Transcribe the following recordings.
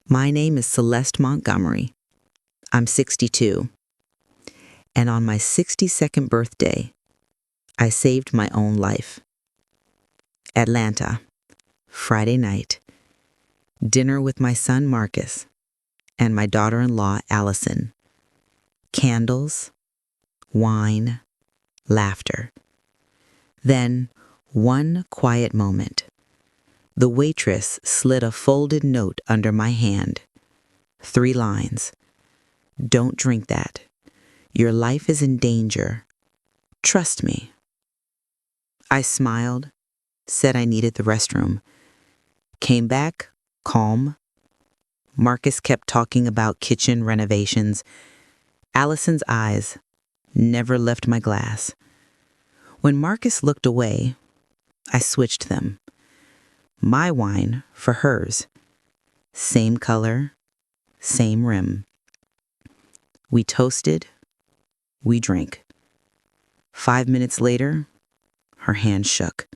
My name is Celeste Montgomery. I'm 62. And on my 62nd birthday, I saved my own life. Atlanta, Friday night. Dinner with my son Marcus and my daughter-in-law Allison. Candles, wine, laughter. Then, one quiet moment. The waitress slid a folded note under my hand. 3 lines. Don't drink that. Your life is in danger. Trust me. I smiled, said I needed the restroom. Came back, calm. Marcus kept talking about kitchen renovations. Allison's eyes never left my glass. When Marcus looked away, I switched them. My wine for hers. Same color, same rim. We toasted, we drank. 5 minutes later, her hand shook.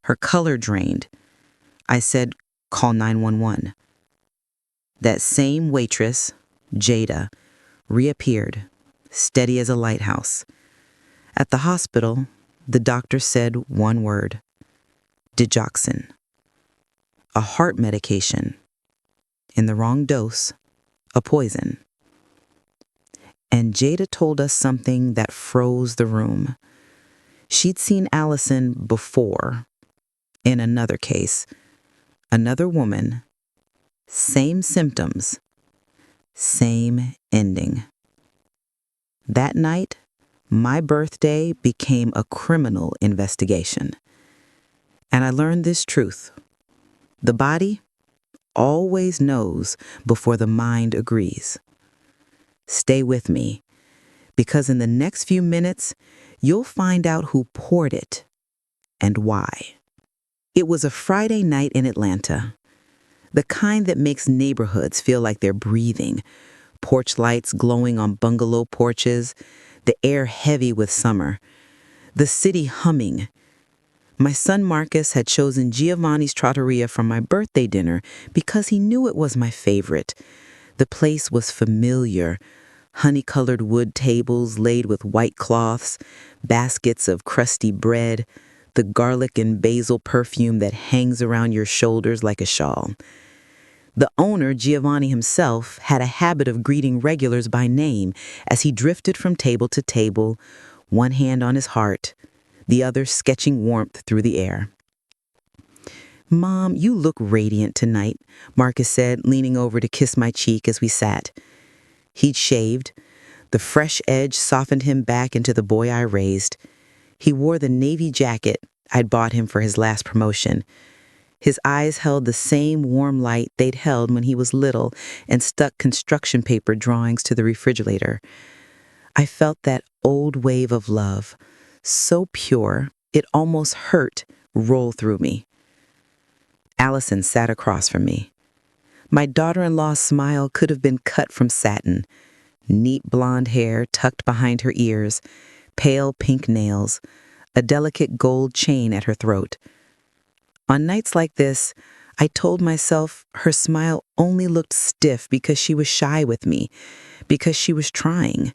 Her color drained. I said, call 911. That same waitress, Jada, reappeared, steady as a lighthouse. At the hospital, the doctor said one word, digoxin, a heart medication, in the wrong dose, a poison. And Jada told us something that froze the room. She'd seen Allison before, in another case, another woman, same symptoms, same ending. That night, my birthday became a criminal investigation. And I learned this truth. The body always knows before the mind agrees. Stay with me, because in the next few minutes, you'll find out who poured it and why. It was a Friday night in Atlanta, the kind that makes neighborhoods feel like they're breathing, porch lights glowing on bungalow porches, the air heavy with summer, the city humming. My son Marcus had chosen Giovanni's Trattoria for my birthday dinner because he knew it was my favorite. The place was familiar. Honey-colored wood tables laid with white cloths, baskets of crusty bread, the garlic and basil perfume that hangs around your shoulders like a shawl. The owner, Giovanni himself, had a habit of greeting regulars by name as he drifted from table to table, one hand on his heart, the other sketching warmth through the air. "Mom, you look radiant tonight," Marcus said, leaning over to kiss my cheek as we sat. He'd shaved. The fresh edge softened him back into the boy I raised. He wore the navy jacket I'd bought him for his last promotion. His eyes held the same warm light they'd held when he was little and stuck construction paper drawings to the refrigerator. I felt that old wave of love, so pure it almost hurt, roll through me. Allison sat across from me. My daughter-in-law's smile could have been cut from satin. Neat blonde hair tucked behind her ears, pale pink nails, a delicate gold chain at her throat. On nights like this, I told myself her smile only looked stiff because she was shy with me, because she was trying.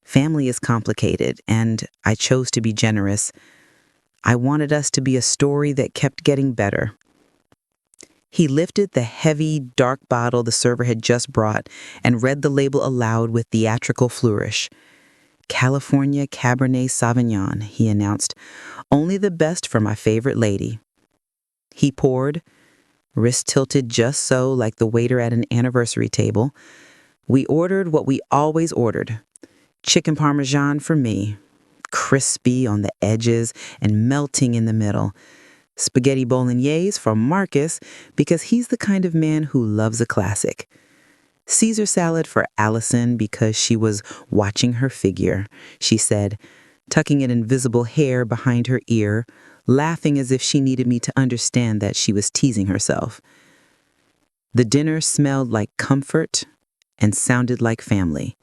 Family is complicated, and I chose to be generous. I wanted us to be a story that kept getting better. He lifted the heavy, dark bottle the server had just brought and read the label aloud with theatrical flourish. "California Cabernet Sauvignon," he announced. "Only the best for my favorite lady." He poured, wrist tilted just so, like the waiter at an anniversary table. We ordered what we always ordered. Chicken Parmesan for me, crispy on the edges and melting in the middle. Spaghetti bolognese for Marcus because he's the kind of man who loves a classic. Caesar salad for Allison because she was watching her figure, she said, tucking an invisible hair behind her ear, laughing as if she needed me to understand that she was teasing herself. The dinner smelled like comfort and sounded like family.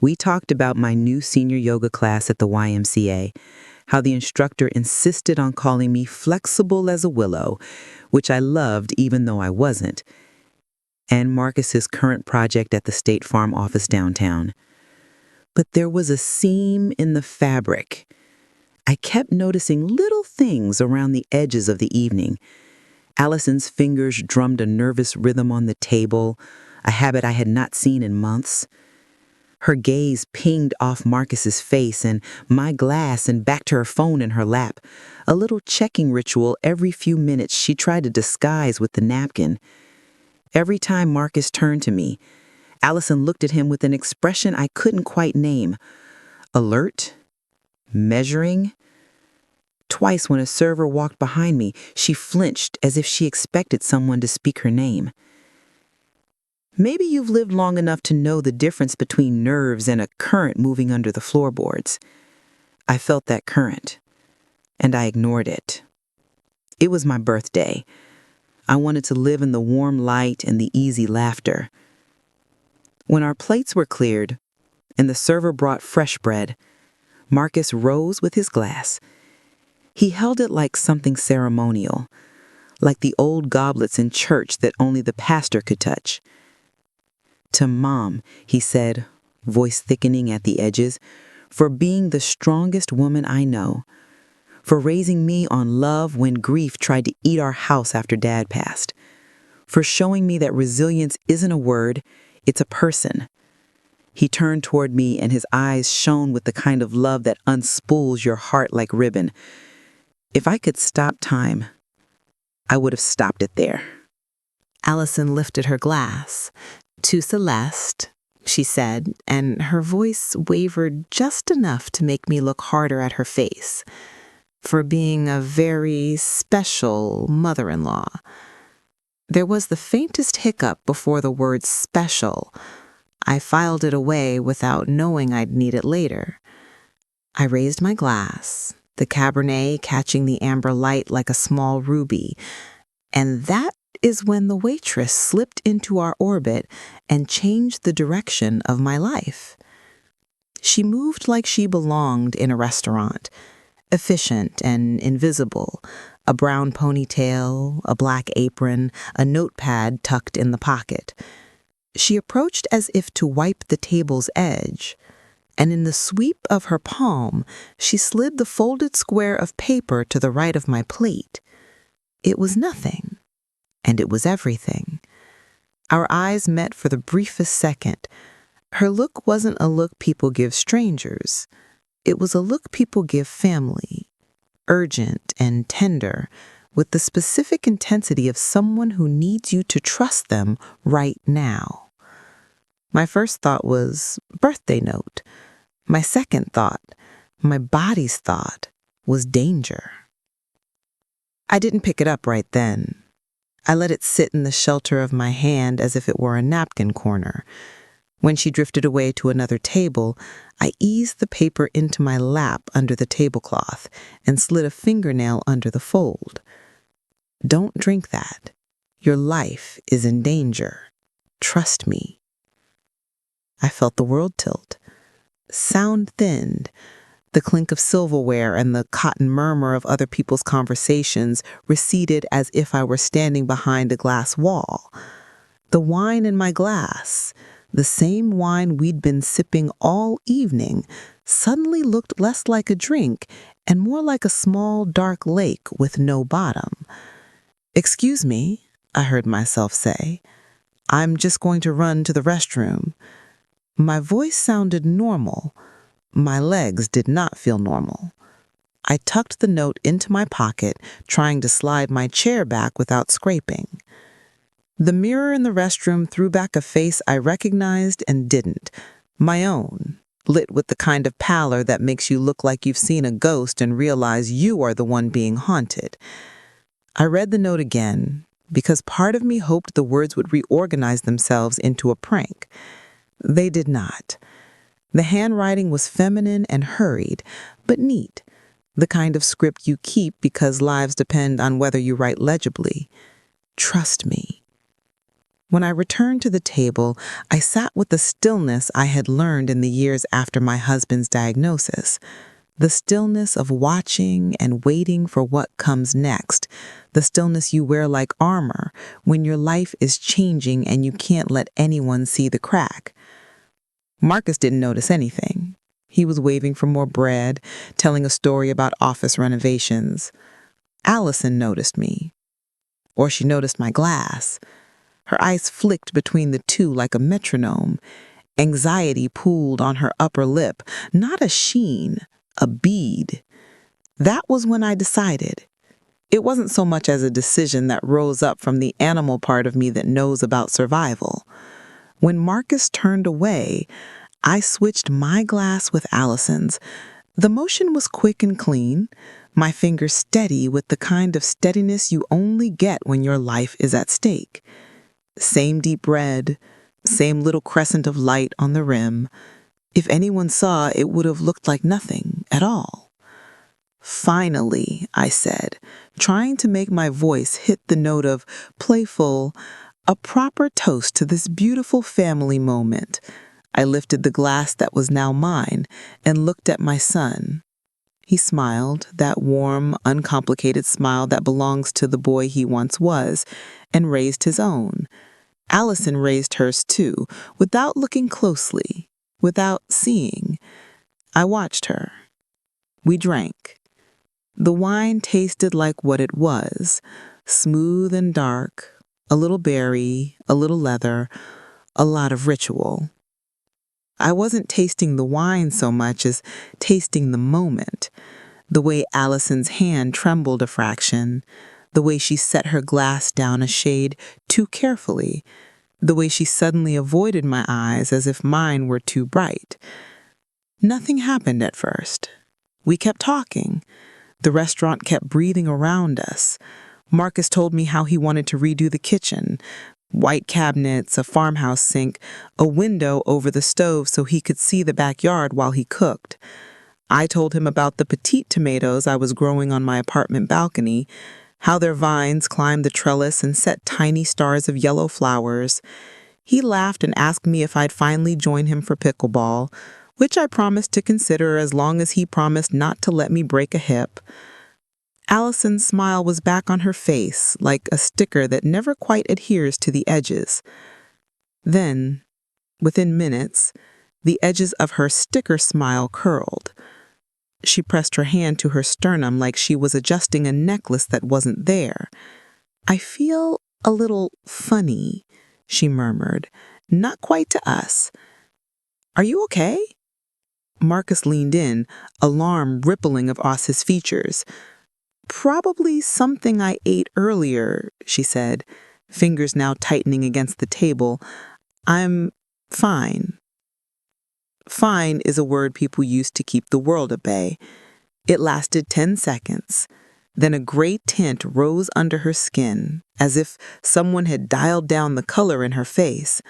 We talked about my new senior yoga class at the YMCA, how the instructor insisted on calling me flexible as a willow, which I loved even though I wasn't, and Marcus's current project at the State Farm office downtown. But there was a seam in the fabric. I kept noticing little things around the edges of the evening. Allison's fingers drummed a nervous rhythm on the table, a habit I had not seen in months. Her gaze pinged off Marcus's face and my glass and back to her phone in her lap, a little checking ritual every few minutes she tried to disguise with the napkin. Every time Marcus turned to me, Allison looked at him with an expression I couldn't quite name. Alert? Measuring? Twice when a server walked behind me, she flinched as if she expected someone to speak her name. Maybe you've lived long enough to know the difference between nerves and a current moving under the floorboards. I felt that current, and I ignored it. It was my birthday. I wanted to live in the warm light and the easy laughter. When our plates were cleared and the server brought fresh bread, Marcus rose with his glass. He held it like something ceremonial, like the old goblets in church that only the pastor could touch. To Mom, he said, voice thickening at the edges, for being the strongest woman I know, for raising me on love when grief tried to eat our house after Dad passed, for showing me that resilience isn't a word, it's a person. He turned toward me and his eyes shone with the kind of love that unspools your heart like ribbon. If I could stop time, I would have stopped it there. Allison lifted her glass. "To Celeste," she said, and her voice wavered just enough to make me look harder at her face, "for being a very special mother-in-law." There was the faintest hiccup before the word special. I filed it away without knowing I'd need it later. I raised my glass, the Cabernet catching the amber light like a small ruby, and that is when the waitress slipped into our orbit and changed the direction of my life. She moved like she belonged in a restaurant, efficient and invisible, a brown ponytail, a black apron, a notepad tucked in the pocket. She approached as if to wipe the table's edge, and in the sweep of her palm, she slid the folded square of paper to the right of my plate. It was nothing, and it was everything. Our eyes met for the briefest second. Her look wasn't a look people give strangers. It was a look people give family, urgent and tender, with the specific intensity of someone who needs you to trust them right now. My first thought was birthday note. My second thought, my body's thought, was danger. I didn't pick it up right then. I let it sit in the shelter of my hand as if it were a napkin corner. When she drifted away to another table, I eased the paper into my lap under the tablecloth and slid a fingernail under the fold. "Don't drink that. Your life is in danger. Trust me." I felt the world tilt. Sound thinned. The clink of silverware and the cotton murmur of other people's conversations receded as if I were standing behind a glass wall. The wine in my glass, the same wine we'd been sipping all evening, suddenly looked less like a drink and more like a small, dark lake with no bottom. "Excuse me," I heard myself say. "I'm just going to run to the restroom." My voice sounded normal. My legs did not feel normal. I tucked the note into my pocket, trying to slide my chair back without scraping. The mirror in the restroom threw back a face I recognized and didn't. My own, lit with the kind of pallor that makes you look like you've seen a ghost and realize you are the one being haunted. I read the note again, because part of me hoped the words would reorganize themselves into a prank. They did not. The handwriting was feminine and hurried, but neat, the kind of script you keep because lives depend on whether you write legibly. Trust me. When I returned to the table, I sat with the stillness I had learned in the years after my husband's diagnosis, the stillness of watching and waiting for what comes next, the stillness you wear like armor when your life is changing and you can't let anyone see the crack. Marcus didn't notice anything. He was waving for more bread, telling a story about office renovations. Allison noticed me. Or she noticed my glass. Her eyes flicked between the two like a metronome. Anxiety pooled on her upper lip, not a sheen, a bead. That was when I decided. It wasn't so much as a decision that rose up from the animal part of me that knows about survival. When Marcus turned away, I switched my glass with Allison's. The motion was quick and clean, my fingers steady with the kind of steadiness you only get when your life is at stake. Same deep red, same little crescent of light on the rim. If anyone saw, it would have looked like nothing at all. Finally, I said, trying to make my voice hit the note of playful, a proper toast to this beautiful family moment. I lifted the glass that was now mine and looked at my son. He smiled, that warm, uncomplicated smile that belongs to the boy he once was, and raised his own. Allison raised hers too, without looking closely, without seeing. I watched her. We drank. The wine tasted like what it was, smooth and dark, a little berry, a little leather, a lot of ritual. I wasn't tasting the wine so much as tasting the moment, the way Allison's hand trembled a fraction, the way she set her glass down a shade too carefully, the way she suddenly avoided my eyes as if mine were too bright. Nothing happened at first. We kept talking. The restaurant kept breathing around us. Marcus told me how he wanted to redo the kitchen. White cabinets, a farmhouse sink, a window over the stove so he could see the backyard while he cooked. I told him about the petite tomatoes I was growing on my apartment balcony, how their vines climbed the trellis and set tiny stars of yellow flowers. He laughed and asked me if I'd finally join him for pickleball, which I promised to consider as long as he promised not to let me break a hip. Allison's smile was back on her face, like a sticker that never quite adheres to the edges. Then, within minutes, the edges of her sticker smile curled. She pressed her hand to her sternum like she was adjusting a necklace that wasn't there. "I feel a little funny," she murmured, not quite to us. "Are you okay?" Marcus leaned in, alarm rippling across his features. "Probably something I ate earlier," she said, fingers now tightening against the table. "I'm fine." Fine is a word people use to keep the world at bay. It lasted 10 seconds. Then a gray tint rose under her skin, as if someone had dialed down the color in her face.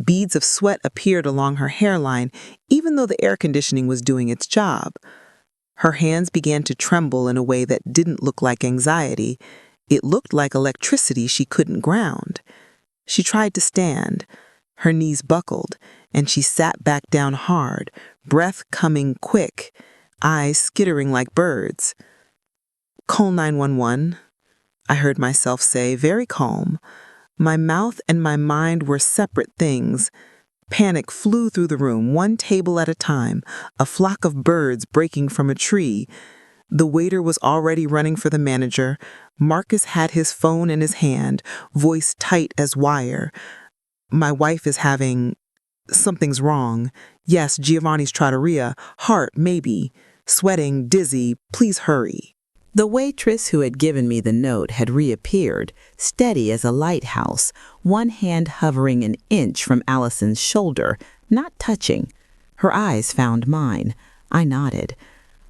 Beads of sweat appeared along her hairline, even though the air conditioning was doing its job. Her hands began to tremble in a way that didn't look like anxiety. It looked like electricity she couldn't ground. She tried to stand. Her knees buckled, and she sat back down hard, breath coming quick, eyes skittering like birds. "Call 911, I heard myself say, very calm. My mouth and my mind were separate things. Panic flew through the room, one table at a time, a flock of birds breaking from a tree. The waiter was already running for the manager. Marcus had his phone in his hand, voice tight as wire. "My wife is having... something's wrong. Yes, Giovanni's trattoria. Heart, maybe. Sweating, dizzy. Please hurry." The waitress who had given me the note had reappeared, steady as a lighthouse, one hand hovering an inch from Allison's shoulder, not touching. Her eyes found mine. I nodded.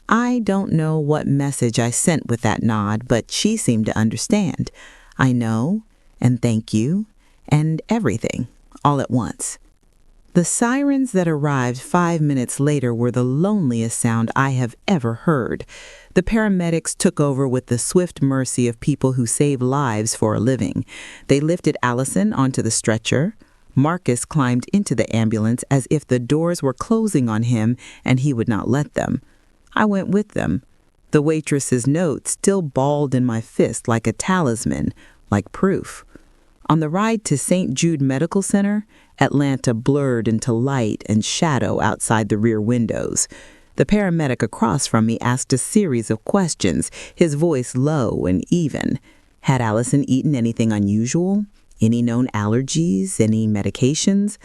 I don't know what message I sent with that nod, but she seemed to understand. I know, and thank you, and everything, all at once. The sirens that arrived 5 minutes later were the loneliest sound I have ever heard. The paramedics took over with the swift mercy of people who save lives for a living. They lifted Allison onto the stretcher. Marcus climbed into the ambulance as if the doors were closing on him and he would not let them. I went with them. the waitress's note still balled in my fist like a talisman, like proof. On the ride to St. Jude Medical Center, Atlanta blurred into light and shadow outside the rear windows. The paramedic across from me asked a series of questions, his voice low and even. Had Allison eaten anything unusual? Any known allergies? Any medications?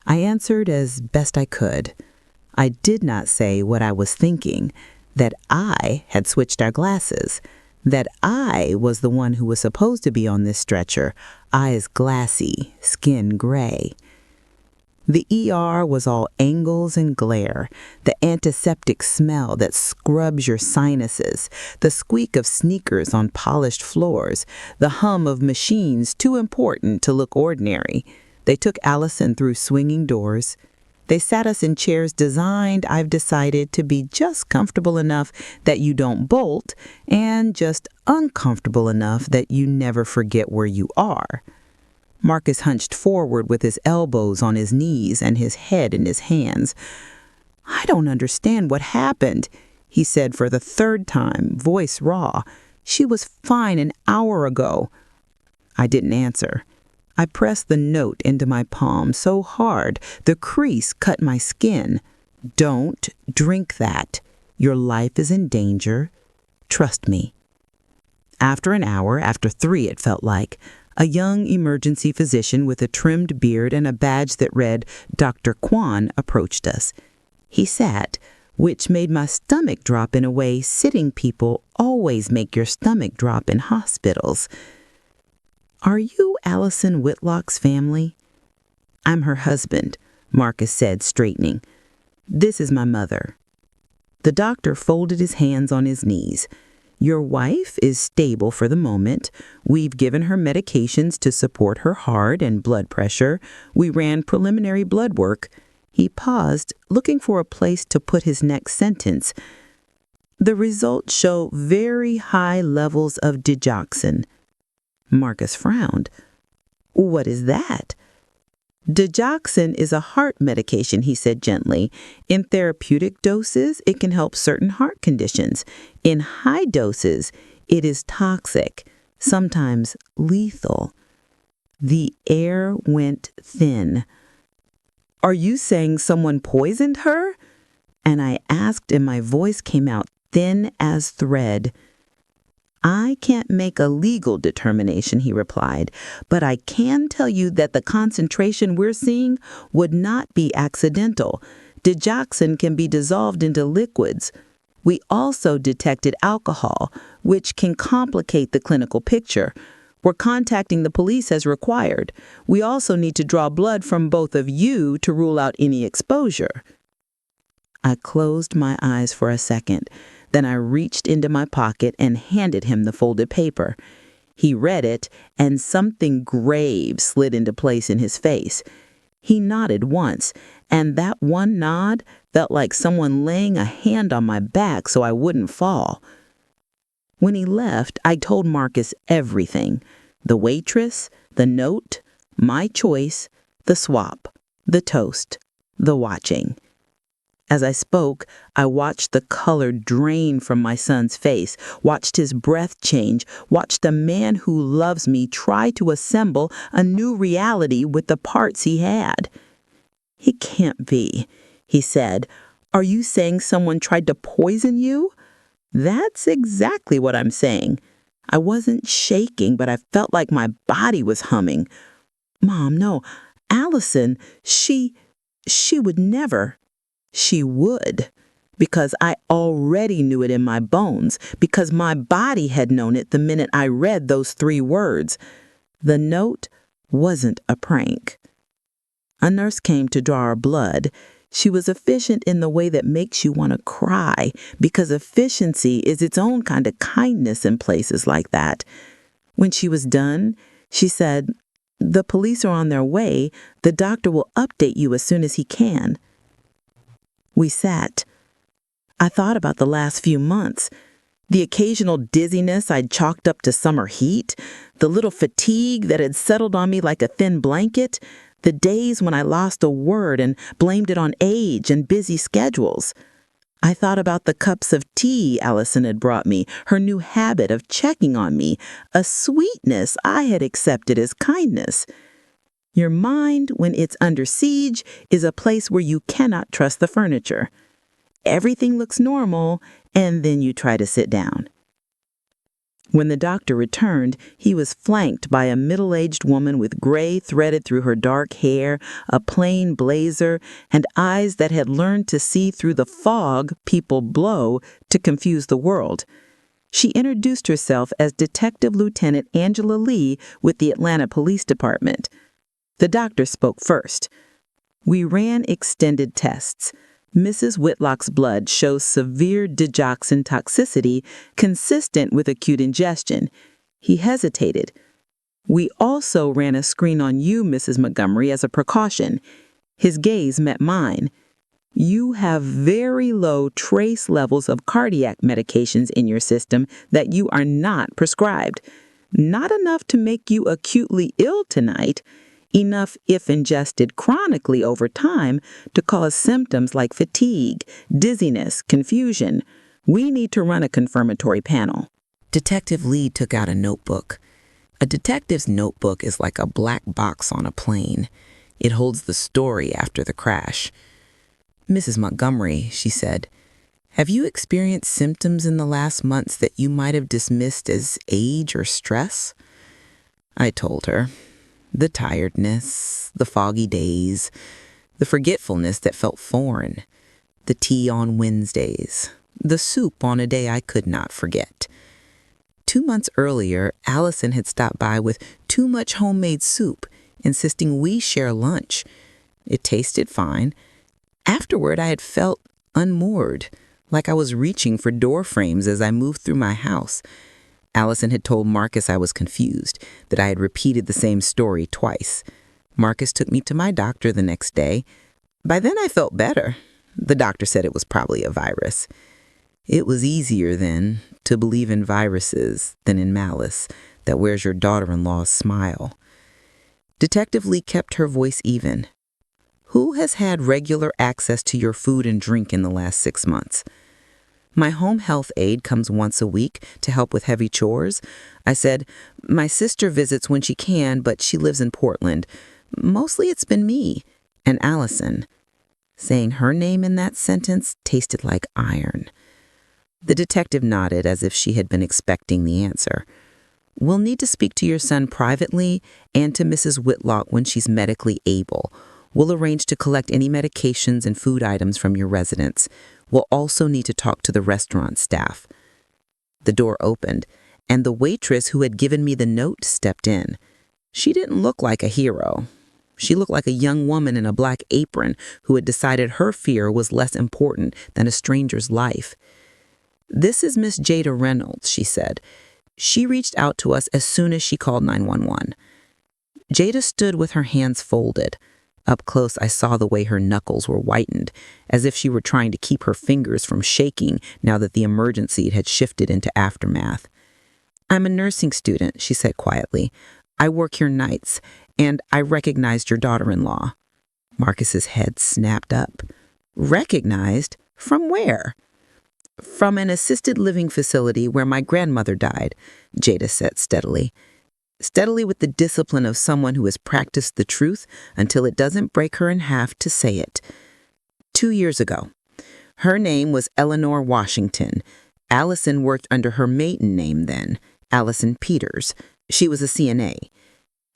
I answered as best I could. I did not say what I was thinking, that I had switched our glasses, that I was the one who was supposed to be on this stretcher, eyes glassy, skin gray. The ER was all angles and glare, the antiseptic smell that scrubs your sinuses, the squeak of sneakers on polished floors, the hum of machines too important to look ordinary. They took Allison through swinging doors. They sat us in chairs designed, I've decided, to be just comfortable enough that you don't bolt and just uncomfortable enough that you never forget where you are. Marcus hunched forward with his elbows on his knees and his head in his hands. "I don't understand what happened," he said for the third time, voice raw. "She was fine an hour ago." I didn't answer. I pressed the note into my palm so hard the crease cut my skin. "Don't drink that. Your life is in danger. Trust me." After an hour, after 3 it felt like, a young emergency physician with a trimmed beard and a badge that read Dr. Kwan approached us. He sat, which made my stomach drop in a way sitting people always make your stomach drop in hospitals. "Are you Allison Whitlock's family?" "I'm her husband," Marcus said, straightening. "This is my mother." The doctor folded his hands on his knees. "Your wife is stable for the moment. We've given her medications to support her heart and blood pressure. We ran preliminary blood work." He paused, looking for a place to put his next sentence. "The results show very high levels of digoxin." Marcus frowned. "What is that?" "Digoxin is a heart medication," he said gently. "In therapeutic doses, it can help certain heart conditions. In high doses, it is toxic, sometimes lethal." The air went thin. "Are you saying someone poisoned her?" And I asked, and my voice came out thin as thread. "I can't make a legal determination," he replied, "but I can tell you that the concentration we're seeing would not be accidental. Digoxin can be dissolved into liquids. We also detected alcohol, which can complicate the clinical picture. We're contacting the police as required. We also need to draw blood from both of you to rule out any exposure." I closed my eyes for a second. Then I reached into my pocket and handed him the folded paper. He read it, and something grave slid into place in his face. He nodded once, and that one nod felt like someone laying a hand on my back so I wouldn't fall. When he left, I told Marcus everything. The waitress, the note, my choice, the swap, the toast, the watching. As I spoke, I watched the color drain from my son's face, watched his breath change, watched a man who loves me try to assemble a new reality with the parts he had. "It can't be," he said. "Are you saying someone tried to poison you?" "That's exactly what I'm saying." I wasn't shaking, but I felt like my body was humming. "Mom, no. Allison, she would never." "She would, because I already knew it in my bones, because my body had known it the minute I read those 3 words. The note wasn't a prank." A nurse came to draw our blood. She was efficient in the way that makes you want to cry, because efficiency is its own kind of kindness in places like that. When she was done, she said, "The police are on their way. The doctor will update you as soon as he can." We sat. I thought about the last few months, the occasional dizziness I'd chalked up to summer heat, the little fatigue that had settled on me like a thin blanket, the days when I lost a word and blamed it on age and busy schedules. I thought about the cups of tea Allison had brought me, her new habit of checking on me, a sweetness I had accepted as kindness. Your mind, when it's under siege, is a place where you cannot trust the furniture. Everything looks normal, and then you try to sit down. When the doctor returned, he was flanked by a middle-aged woman with gray threaded through her dark hair, a plain blazer, and eyes that had learned to see through the fog people blow to confuse the world. She introduced herself as Detective Lieutenant Angela Lee with the Atlanta Police Department. The doctor spoke first. We ran extended tests. Mrs. Whitlock's blood shows severe digoxin toxicity consistent with acute ingestion. He hesitated. We also ran a screen on you, Mrs. Montgomery, as a precaution. His gaze met mine. You have very low trace levels of cardiac medications in your system that you are not prescribed. Not enough to make you acutely ill tonight. Enough, if ingested chronically over time, to cause symptoms like fatigue, dizziness, confusion. We need to run a confirmatory panel. Detective Lee took out a notebook. A detective's notebook is like a black box on a plane. It holds the story after the crash. Mrs. Montgomery, she said, have you experienced symptoms in the last months that you might have dismissed as age or stress? I told her. The tiredness, the foggy days, the forgetfulness that felt foreign, the tea on Wednesdays, the soup on a day I could not forget. 2 months earlier, Allison had stopped by with too much homemade soup, insisting we share lunch. It tasted fine. Afterward, I had felt unmoored, like I was reaching for door frames as I moved through my house. Allison had told Marcus I was confused, that I had repeated the same story twice. Marcus took me to my doctor the next day. By then I felt better. The doctor said it was probably a virus. It was easier then to believe in viruses than in malice that wears your daughter-in-law's smile. Detective Lee kept her voice even. Who has had regular access to your food and drink in the last 6 months? My home health aide comes once a week to help with heavy chores. I said, my sister visits when she can, but she lives in Portland. Mostly it's been me and Allison. Saying her name in that sentence tasted like iron. The detective nodded as if she had been expecting the answer. We'll need to speak to your son privately and to Mrs. Whitlock when she's medically able. We'll arrange to collect any medications and food items from your residence. We'll also need to talk to the restaurant staff. The door opened, and the waitress who had given me the note stepped in. She didn't look like a hero. She looked like a young woman in a black apron who had decided her fear was less important than a stranger's life. This is Miss Jada Reynolds, she said. She reached out to us as soon as she called 911. Jada stood with her hands folded. Up close, I saw the way her knuckles were whitened, as if she were trying to keep her fingers from shaking now that the emergency had shifted into aftermath. I'm a nursing student, she said quietly. I work here nights, and I recognized your daughter-in-law. Marcus's head snapped up. Recognized? From where? From an assisted living facility where my grandmother died, Jada said steadily. Steadily with the discipline of someone who has practiced the truth until it doesn't break her in half to say it. 2 years ago. Her name was Eleanor Washington. Allison worked under her maiden name then, Allison Peters. She was a CNA.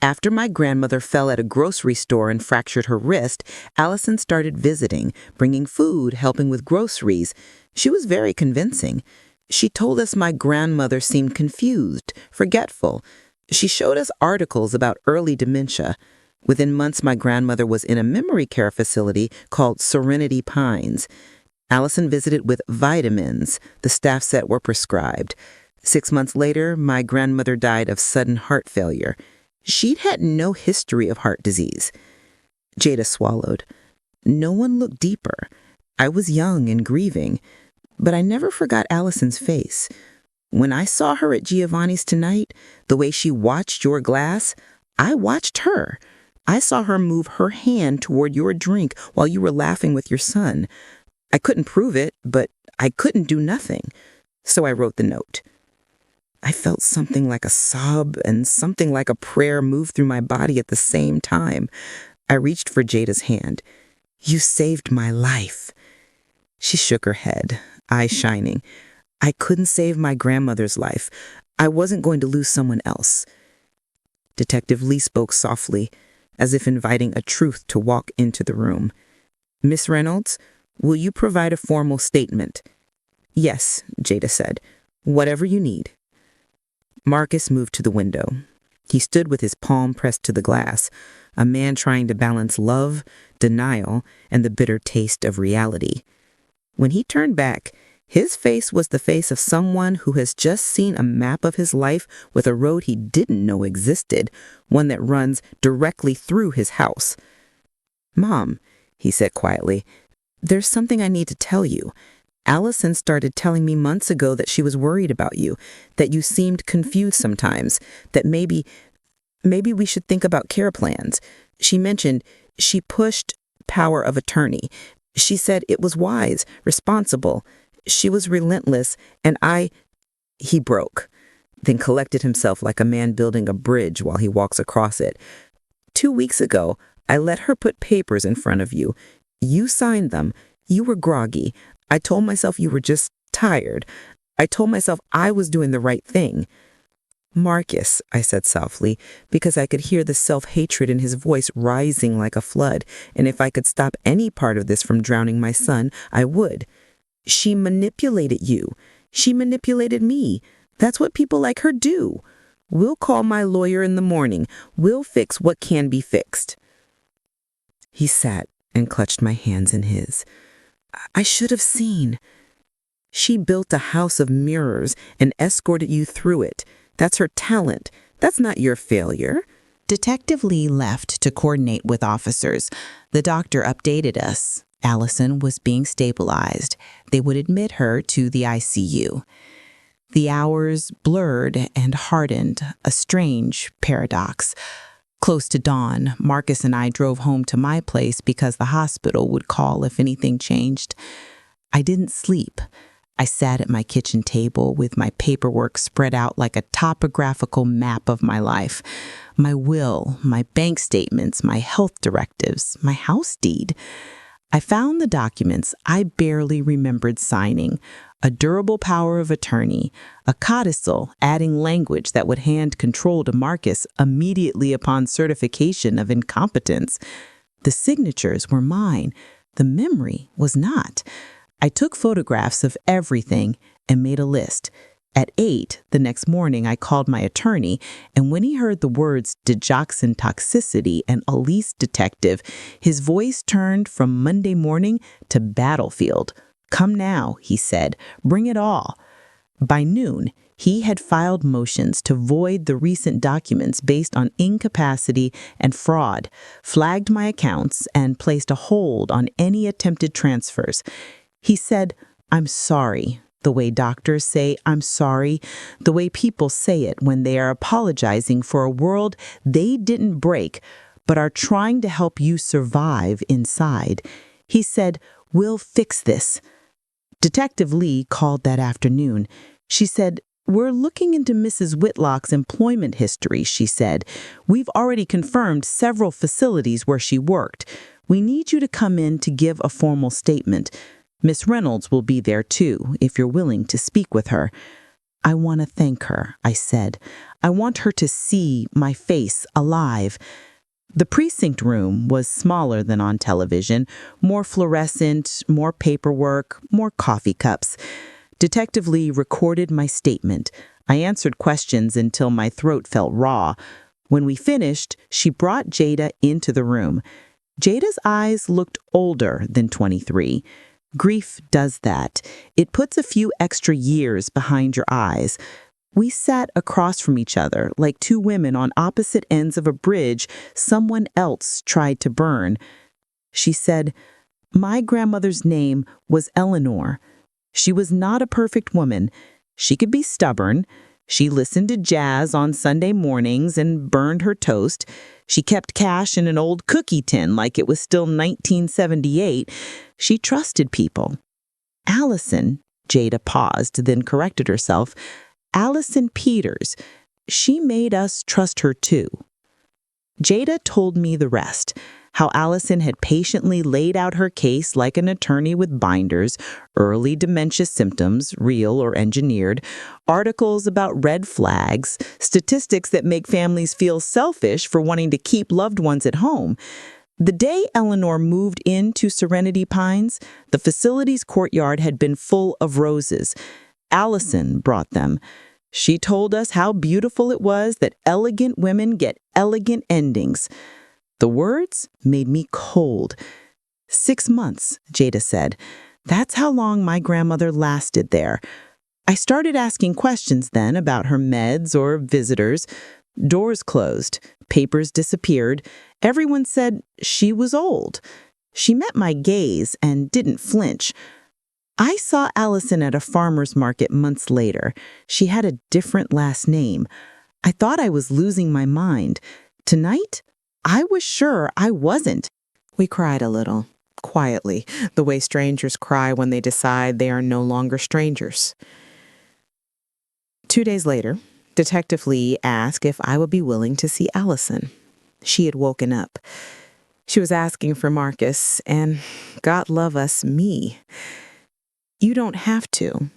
After my grandmother fell at a grocery store and fractured her wrist, Allison started visiting, bringing food, helping with groceries. She was very convincing. She told us my grandmother seemed confused, forgetful. She showed us articles about early dementia. Within months, my grandmother was in a memory care facility called Serenity Pines. Allison visited with vitamins the staff said were prescribed. 6 months later, my grandmother died of sudden heart failure. She'd had no history of heart disease. Jada swallowed. No one looked deeper. I was young and grieving, but I never forgot Allison's face. When I saw her at Giovanni's tonight, the way she watched your glass, I watched her. I saw her move her hand toward your drink while you were laughing with your son. I couldn't prove it, but I couldn't do nothing. So I wrote the note. I felt something like a sob and something like a prayer move through my body at the same time. I reached for Jada's hand. You saved my life. She shook her head, eyes shining. I couldn't save my grandmother's life. I wasn't going to lose someone else. Detective Lee spoke softly, as if inviting a truth to walk into the room. Miss Reynolds, will you provide a formal statement? Yes, Jada said. Whatever you need. Marcus moved to the window. He stood with his palm pressed to the glass, a man trying to balance love, denial, and the bitter taste of reality. When he turned back, his face was the face of someone who has just seen a map of his life with a road he didn't know existed, one that runs directly through his house. Mom, he said quietly, there's something I need to tell you. Allison started telling me months ago that she was worried about you, that you seemed confused sometimes, that maybe we should think about care plans. She mentioned she pushed power of attorney. She said it was wise, responsible. She was relentless, and He broke, then collected himself like a man building a bridge while he walks across it. 2 weeks ago, I let her put papers in front of you. You signed them. You were groggy. I told myself you were just tired. I told myself I was doing the right thing. Marcus, I said softly, because I could hear the self-hatred in his voice rising like a flood, and if I could stop any part of this from drowning my son, I would. She manipulated you. She manipulated me. That's what people like her do. We'll call my lawyer in the morning. We'll fix what can be fixed. He sat and clutched my hands in his. I should have seen. She built a house of mirrors and escorted you through it. That's her talent. That's not your failure. Detective Lee left to coordinate with officers. The doctor updated us. Allison was being stabilized. They would admit her to the ICU. The hours blurred and hardened, a strange paradox. Close to dawn, Marcus and I drove home to my place because the hospital would call if anything changed. I didn't sleep. I sat at my kitchen table with my paperwork spread out like a topographical map of my life. My will, my bank statements, my health directives, my house deed. I found the documents I barely remembered signing, a durable power of attorney, a codicil adding language that would hand control to Marcus immediately upon certification of incompetence. The signatures were mine. The memory was not. I took photographs of everything and made a list. At 8 the next morning, I called my attorney, and when he heard the words digoxin toxicity and Elise detective, his voice turned from Monday morning to battlefield. Come now, he said, bring it all. By noon, he had filed motions to void the recent documents based on incapacity and fraud, flagged my accounts, and placed a hold on any attempted transfers. He said, I'm sorry. The way doctors say, I'm sorry, the way people say it when they are apologizing for a world they didn't break, but are trying to help you survive inside. He said, we'll fix this. Detective Lee called that afternoon. She said, we're looking into Mrs. Whitlock's employment history, she said. We've already confirmed several facilities where she worked. We need you to come in to give a formal statement. Miss Reynolds will be there too, if you're willing to speak with her. I want to thank her, I said. I want her to see my face alive. The precinct room was smaller than on television, more fluorescent, more paperwork, more coffee cups. Detective Lee recorded my statement. I answered questions until my throat felt raw. When we finished, she brought Jada into the room. Jada's eyes looked older than 23. Grief does that. It puts a few extra years behind your eyes. We sat across from each other like two women on opposite ends of a bridge someone else tried to burn. She said, my grandmother's name was Eleanor. She was not a perfect woman. She could be stubborn. She listened to jazz on Sunday mornings and burned her toast. She kept cash in an old cookie tin like it was still 1978. She trusted people. Allison, Jada paused, then corrected herself. Allison Peters. She made us trust her too. Jada told me the rest, how Allison had patiently laid out her case like an attorney with binders, early dementia symptoms, real or engineered, articles about red flags, statistics that make families feel selfish for wanting to keep loved ones at home. The day Eleanor moved into Serenity Pines, the facility's courtyard had been full of roses. Allison brought them. She told us how beautiful it was that elegant women get elegant endings. The words made me cold. 6 months, Jada said. That's how long my grandmother lasted there. I started asking questions then about her meds or visitors. Doors closed. Papers disappeared. Everyone said she was old. She met my gaze and didn't flinch. I saw Allison at a farmer's market months later. She had a different last name. I thought I was losing my mind. Tonight, I was sure I wasn't. We cried a little, quietly, the way strangers cry when they decide they are no longer strangers. 2 days later, Detective Lee asked if I would be willing to see Allison. She had woken up. She was asking for Marcus, and God love us, me. You don't have to,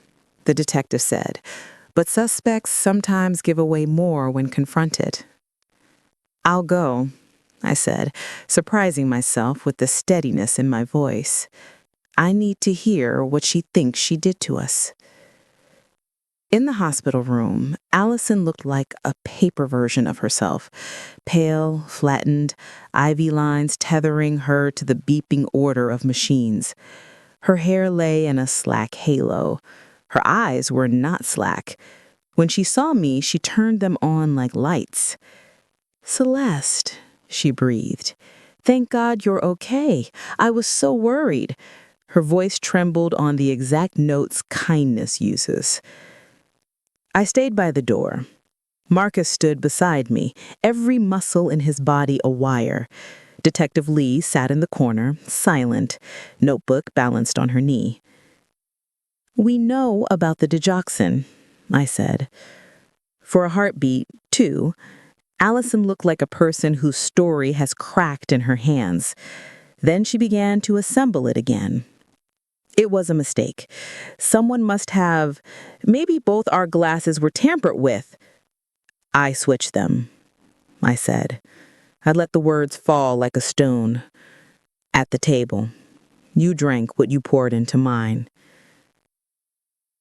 the detective said, but suspects sometimes give away more when confronted. I'll go, I said, surprising myself with the steadiness in my voice. I need to hear what she thinks she did to us. In the hospital room, Allison looked like a paper version of herself, pale, flattened, IV lines tethering her to the beeping order of machines. Her hair lay in a slack halo. Her eyes were not slack. When she saw me, she turned them on like lights. Celeste, she breathed. Thank God you're okay. I was so worried. Her voice trembled on the exact notes kindness uses. I stayed by the door. Marcus stood beside me, every muscle in his body a wire. Detective Lee sat in the corner, silent, notebook balanced on her knee. We know about the digoxin, I said. For a heartbeat, too, Allison looked like a person whose story has cracked in her hands. Then she began to assemble it again. It was a mistake. Someone must have... Maybe both our glasses were tampered with. I switched them, I said. I let the words fall like a stone. At the table, you drank what you poured into mine.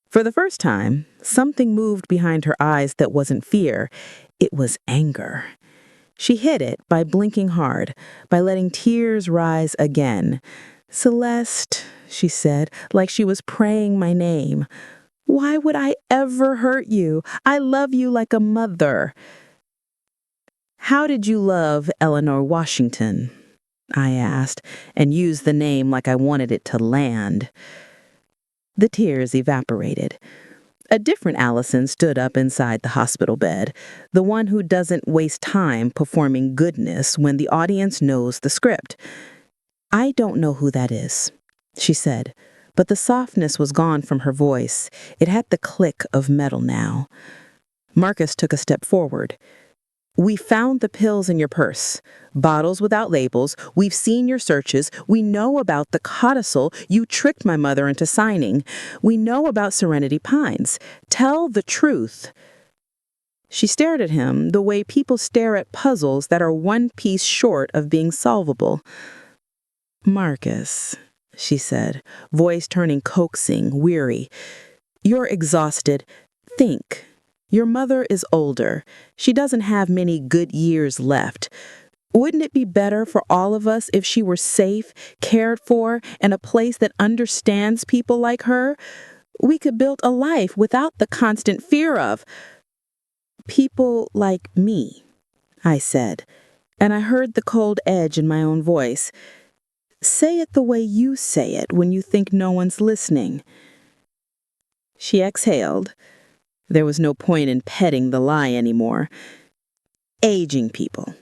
For the first time, something moved behind her eyes that wasn't fear. It was anger. She hid it by blinking hard, by letting tears rise again. Celeste, she said, like she was praying my name. Why would I ever hurt you? I love you like a mother. How did you love Eleanor Washington? I asked, and used the name like I wanted it to land. The tears evaporated. A different Allison stood up inside the hospital bed, the one who doesn't waste time performing goodness when the audience knows the script. I don't know who that is, she said, but the softness was gone from her voice. It had the click of metal now. Marcus took a step forward. We found the pills in your purse, bottles without labels. We've seen your searches. We know about the codicil you tricked my mother into signing. We know about Serenity Pines. Tell the truth. She stared at him the way people stare at puzzles that are one piece short of being solvable. Marcus, she said, voice turning coaxing, weary. You're exhausted. Think. Your mother is older. She doesn't have many good years left. Wouldn't it be better for all of us if she were safe, cared for, in a place that understands people like her? We could build a life without the constant fear of people like me, I said, and I heard the cold edge in my own voice. Say it the way you say it when you think no one's listening. She exhaled. There was no point in petting the lie anymore. Aging people.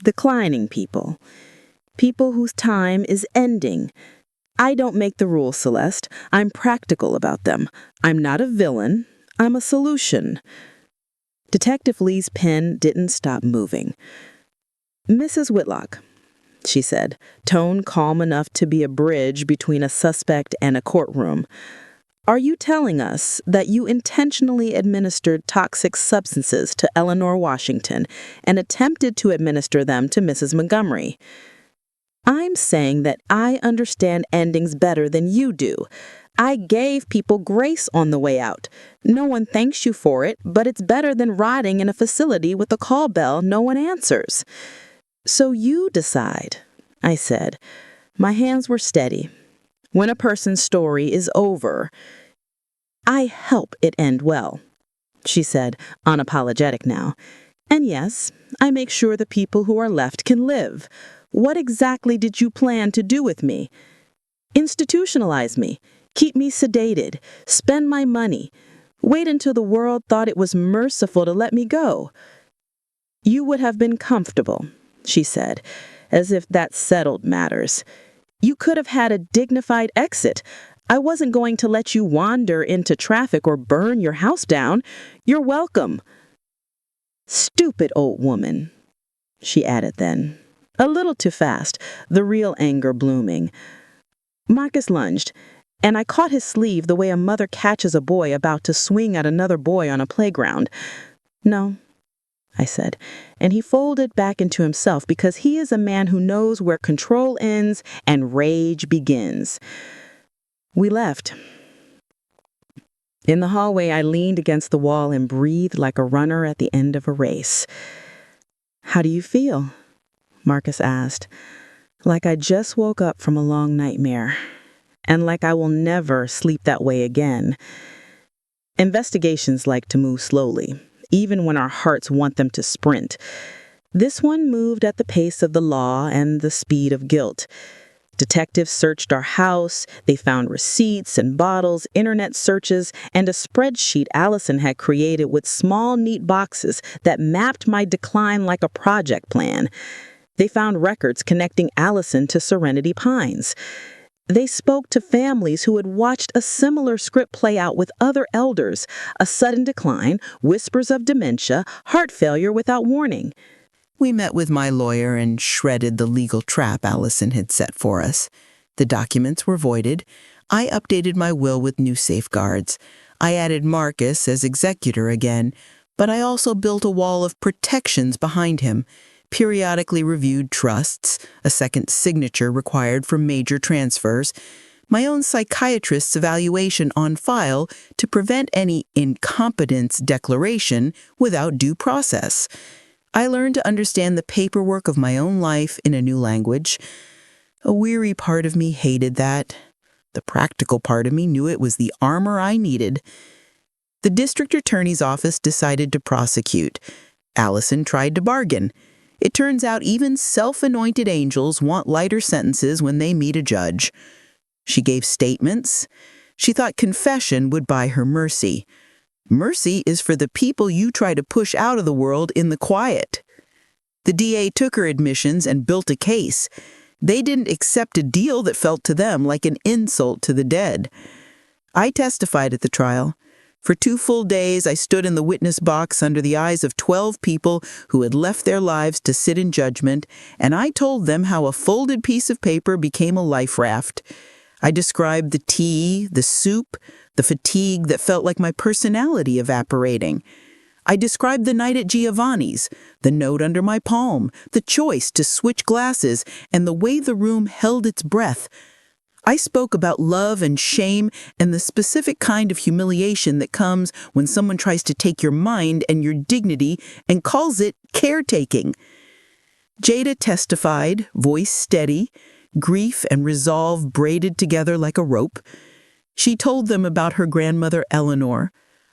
Declining people. People whose time is ending. I don't make the rules, Celeste. I'm practical about them. I'm not a villain. I'm a solution. Detective Lee's pen didn't stop moving. Mrs. Whitlock, she said, tone calm enough to be a bridge between a suspect and a courtroom. Are you telling us that you intentionally administered toxic substances to Eleanor Washington and attempted to administer them to Mrs. Montgomery? I'm saying that I understand endings better than you do. I gave people grace on the way out. No one thanks you for it, but it's better than rotting in a facility with a call bell no one answers. So you decide, I said. My hands were steady. When a person's story is over, I help it end well, she said, unapologetic now. And yes, I make sure the people who are left can live. What exactly did you plan to do with me? Institutionalize me, keep me sedated, spend my money, wait until the world thought it was merciful to let me go. You would have been comfortable, she said, as if that settled matters. You could have had a dignified exit. I wasn't going to let you wander into traffic or burn your house down. You're welcome. Stupid old woman, she added then, a little too fast, the real anger blooming. Marcus lunged, and I caught his sleeve the way a mother catches a boy about to swing at another boy on a playground. No, I said, and he folded back into himself because he is a man who knows where control ends and rage begins. We left. In the hallway, I leaned against the wall and breathed like a runner at the end of a race. How do you feel? Marcus asked. Like I just woke up from a long nightmare, and like I will never sleep that way again. Investigations like to move slowly, even when our hearts want them to sprint. This one moved at the pace of the law and the speed of guilt. Detectives searched our house. They found receipts and bottles, internet searches, and a spreadsheet Allison had created with small, neat boxes that mapped my decline like a project plan. They found records connecting Allison to Serenity Pines. They spoke to families who had watched a similar script play out with other elders, a sudden decline, whispers of dementia, heart failure without warning. We met with my lawyer and shredded the legal trap Allison had set for us. The documents were voided. I updated my will with new safeguards. I added Marcus as executor again, but I also built a wall of protections behind him, periodically reviewed trusts, a second signature required for major transfers, my own psychiatrist's evaluation on file to prevent any incompetence declaration without due process. I learned to understand the paperwork of my own life in a new language. A weary part of me hated that. The practical part of me knew it was the armor I needed. The district attorney's office decided to prosecute. Allison tried to bargain. It turns out even self-anointed angels want lighter sentences when they meet a judge. She gave statements. She thought confession would buy her mercy. Mercy is for the people you try to push out of the world in the quiet. The DA took her admissions and built a case. They didn't accept a deal that felt to them like an insult to the dead. I testified at the trial. For 2 full days, I stood in the witness box under the eyes of 12 people who had left their lives to sit in judgment, and I told them how a folded piece of paper became a life raft. I described the tea, the soup, the fatigue that felt like my personality evaporating. I described the night at Giovanni's, the note under my palm, the choice to switch glasses, and the way the room held its breath. I spoke about love and shame and the specific kind of humiliation that comes when someone tries to take your mind and your dignity and calls it caretaking. Jada testified, voice steady, grief and resolve braided together like a rope. She told them about her grandmother Eleanor,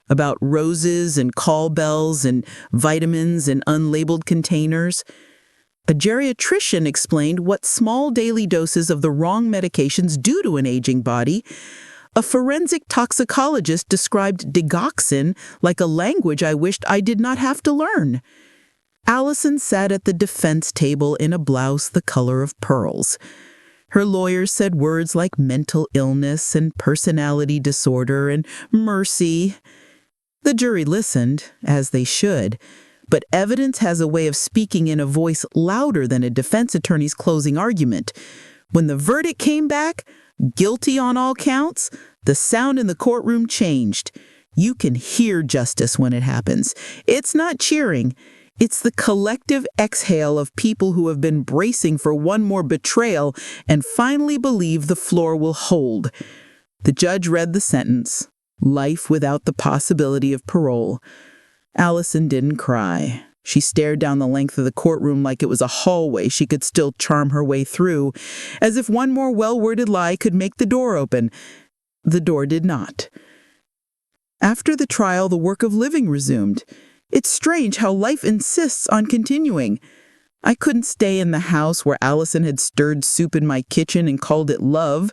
about roses and call bells and vitamins in unlabeled containers. A geriatrician explained what small daily doses of the wrong medications do to an aging body. A forensic toxicologist described digoxin like a language I wished I did not have to learn. Allison sat at the defense table in a blouse the color of pearls. Her lawyers said words like mental illness and personality disorder and mercy. The jury listened, as they should, but evidence has a way of speaking in a voice louder than a defense attorney's closing argument. When the verdict came back, guilty on all counts, the sound in the courtroom changed. You can hear justice when it happens. It's not cheering. It's the collective exhale of people who have been bracing for one more betrayal and finally believe the floor will hold. The judge read the sentence, life without the possibility of parole. Allison didn't cry. She stared down the length of the courtroom like it was a hallway she could still charm her way through, as if one more well-worded lie could make the door open. The door did not. After the trial, the work of living resumed. It's strange how life insists on continuing. I couldn't stay in the house where Allison had stirred soup in my kitchen and called it love.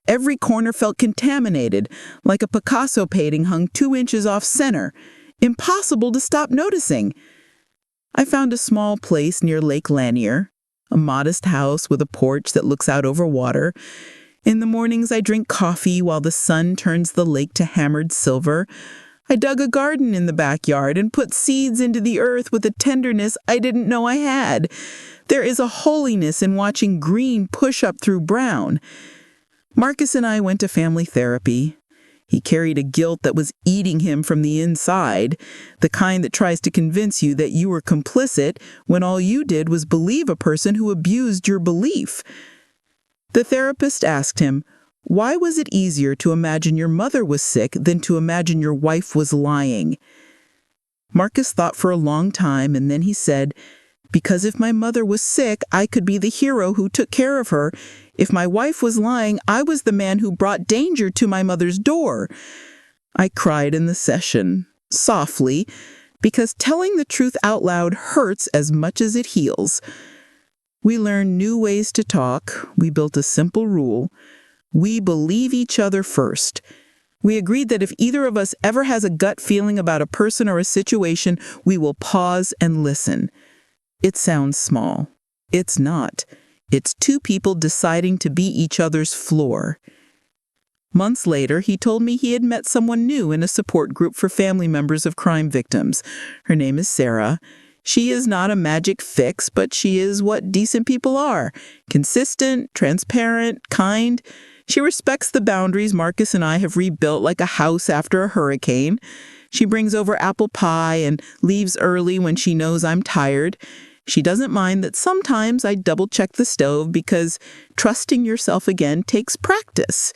Every corner felt contaminated, like a Picasso painting hung 2 inches off center. Impossible to stop noticing. I found a small place near Lake Lanier, a modest house with a porch that looks out over water. In the mornings, I drink coffee while the sun turns the lake to hammered silver. I dug a garden in the backyard and put seeds into the earth with a tenderness I didn't know I had. There is a holiness in watching green push up through brown. Marcus and I went to family therapy. He carried a guilt that was eating him from the inside, the kind that tries to convince you that you were complicit when all you did was believe a person who abused your belief. The therapist asked him, why was it easier to imagine your mother was sick than to imagine your wife was lying? Marcus thought for a long time, and then he said, because if my mother was sick, I could be the hero who took care of her. If my wife was lying, I was the man who brought danger to my mother's door. I cried in the session, softly, because telling the truth out loud hurts as much as it heals. We learned new ways to talk. We built a simple rule. We believe each other first. We agreed that if either of us ever has a gut feeling about a person or a situation, we will pause and listen. It sounds small. It's not. It's 2 people deciding to be each other's floor. Months later, he told me he had met someone new in a support group for family members of crime victims. Her name is Sarah. She is not a magic fix, but she is what decent people are. Consistent, transparent, kind. She respects the boundaries Marcus and I have rebuilt like a house after a hurricane. She brings over apple pie and leaves early when she knows I'm tired. She doesn't mind that sometimes I double-check the stove because trusting yourself again takes practice.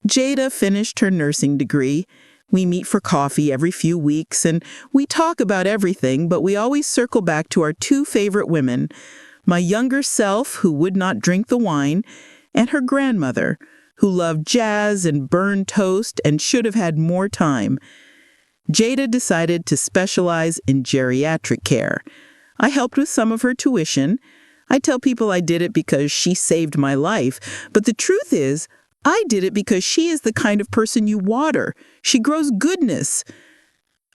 Jada finished her nursing degree. We meet for coffee every few weeks, and we talk about everything, but we always circle back to our 2 favorite women, my younger self, who would not drink the wine, and her grandmother, who loved jazz and burned toast and should have had more time. Jada decided to specialize in geriatric care. I helped with some of her tuition. I tell people I did it because she saved my life, but the truth is, I did it because she is the kind of person you water. She grows goodness.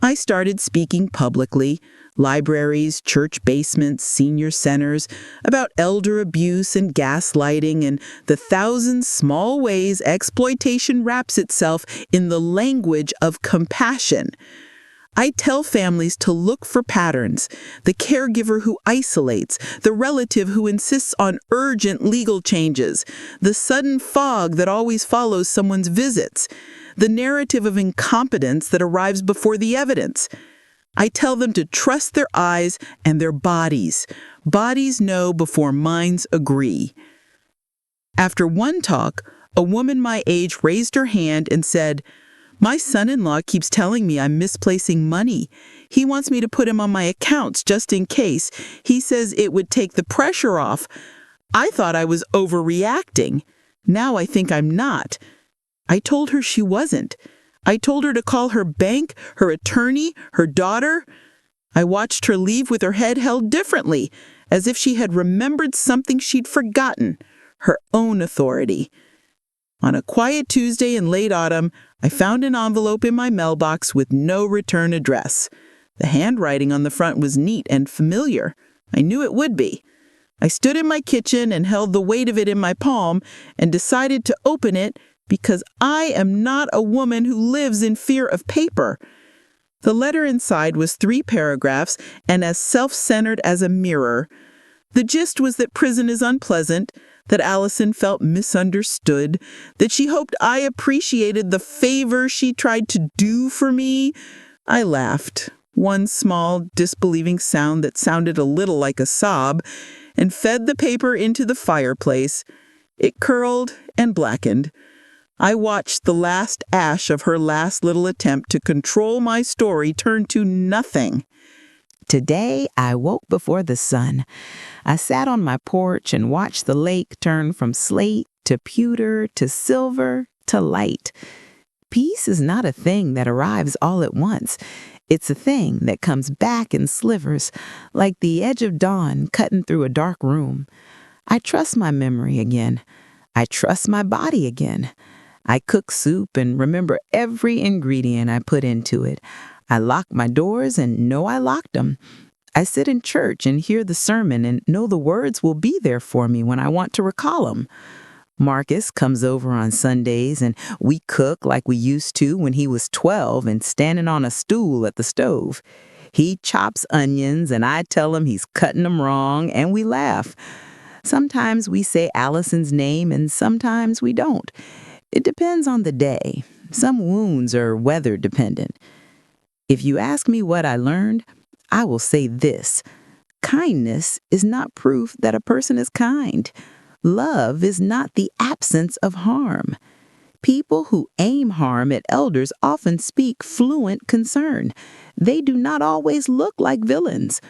I started speaking publicly, libraries, church basements, senior centers, about elder abuse and gaslighting and the 1,000 small ways exploitation wraps itself in the language of compassion. I tell families to look for patterns, the caregiver who isolates, the relative who insists on urgent legal changes, the sudden fog that always follows someone's visits, the narrative of incompetence that arrives before the evidence. I tell them to trust their eyes and their bodies. Bodies know before minds agree. After one talk, a woman my age raised her hand and said, my son-in-law keeps telling me I'm misplacing money. He wants me to put him on my accounts just in case. He says it would take the pressure off. I thought I was overreacting. Now I think I'm not. I told her she wasn't. I told her to call her bank, her attorney, her daughter. I watched her leave with her head held differently, as if she had remembered something she'd forgotten, her own authority. On a quiet Tuesday in late autumn, I found an envelope in my mailbox with no return address. The handwriting on the front was neat and familiar. I knew it would be. I stood in my kitchen and held the weight of it in my palm and decided to open it because I am not a woman who lives in fear of paper. The letter inside was 3 paragraphs and as self-centered as a mirror. The gist was that prison is unpleasant, that Allison felt misunderstood, that she hoped I appreciated the favor she tried to do for me. I laughed, one small, disbelieving sound that sounded a little like a sob, and fed the paper into the fireplace. It curled and blackened. I watched the last ash of her last little attempt to control my story turn to nothing. Today, I woke before the sun. I sat on my porch and watched the lake turn from slate to pewter to silver to light. Peace is not a thing that arrives all at once. It's a thing that comes back in slivers, like the edge of dawn cutting through a dark room. I trust my memory again. I trust my body again. I cook soup and remember every ingredient I put into it. I lock my doors and know I locked them. I sit in church and hear the sermon and know the words will be there for me when I want to recall them. Marcus comes over on Sundays and we cook like we used to when he was 12 and standing on a stool at the stove. He chops onions and I tell him he's cutting them wrong and we laugh. Sometimes we say Allison's name and sometimes we don't. It depends on the day. Some wounds are weather dependent. If you ask me what I learned, I will say this. Kindness is not proof that a person is kind. Love is not the absence of harm. People who aim harm at elders often speak fluent concern. They do not always look like villains.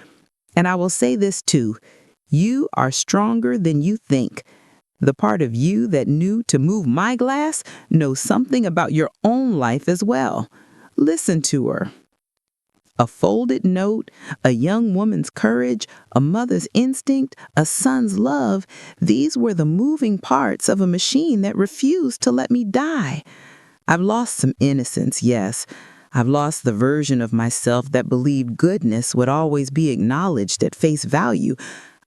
And I will say this too. You are stronger than you think. The part of you that knew to move my glass knows something about your own life as well. Listen to her. A folded note, a young woman's courage, a mother's instinct, a son's love, these were the moving parts of a machine that refused to let me die. I've lost some innocence, yes. I've lost the version of myself that believed goodness would always be acknowledged at face value.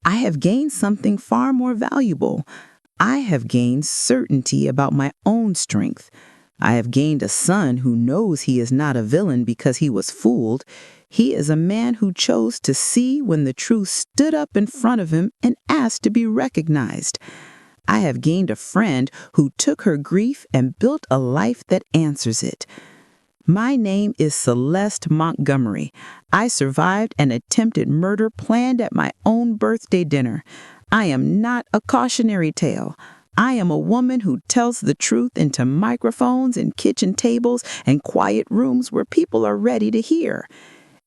I have gained something far more valuable. I have gained certainty about my own strength. I have gained a son who knows he is not a villain because he was fooled. He is a man who chose to see when the truth stood up in front of him and asked to be recognized. I have gained a friend who took her grief and built a life that answers it. My name is Celeste Montgomery. I survived an attempted murder planned at my own birthday dinner. I am not a cautionary tale. I am a woman who tells the truth into microphones and kitchen tables and quiet rooms where people are ready to hear.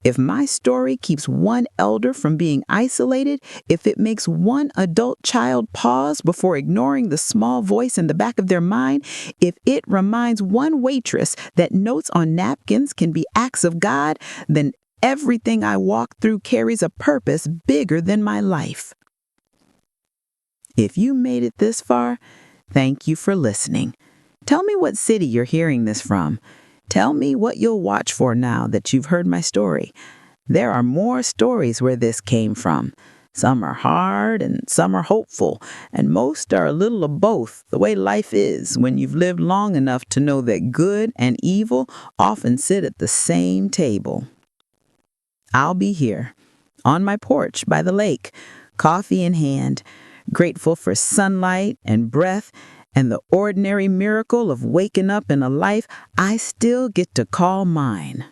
If my story keeps one elder from being isolated, if it makes one adult child pause before ignoring the small voice in the back of their mind, if it reminds one waitress that notes on napkins can be acts of God, then everything I walk through carries a purpose bigger than my life. If you made it this far, thank you for listening. Tell me what city you're hearing this from. Tell me what you'll watch for now that you've heard my story. There are more stories where this came from. Some are hard and some are hopeful, and most are a little of both, the way life is when you've lived long enough to know that good and evil often sit at the same table. I'll be here, on my porch by the lake, coffee in hand, grateful for sunlight and breath and the ordinary miracle of waking up in a life I still get to call mine.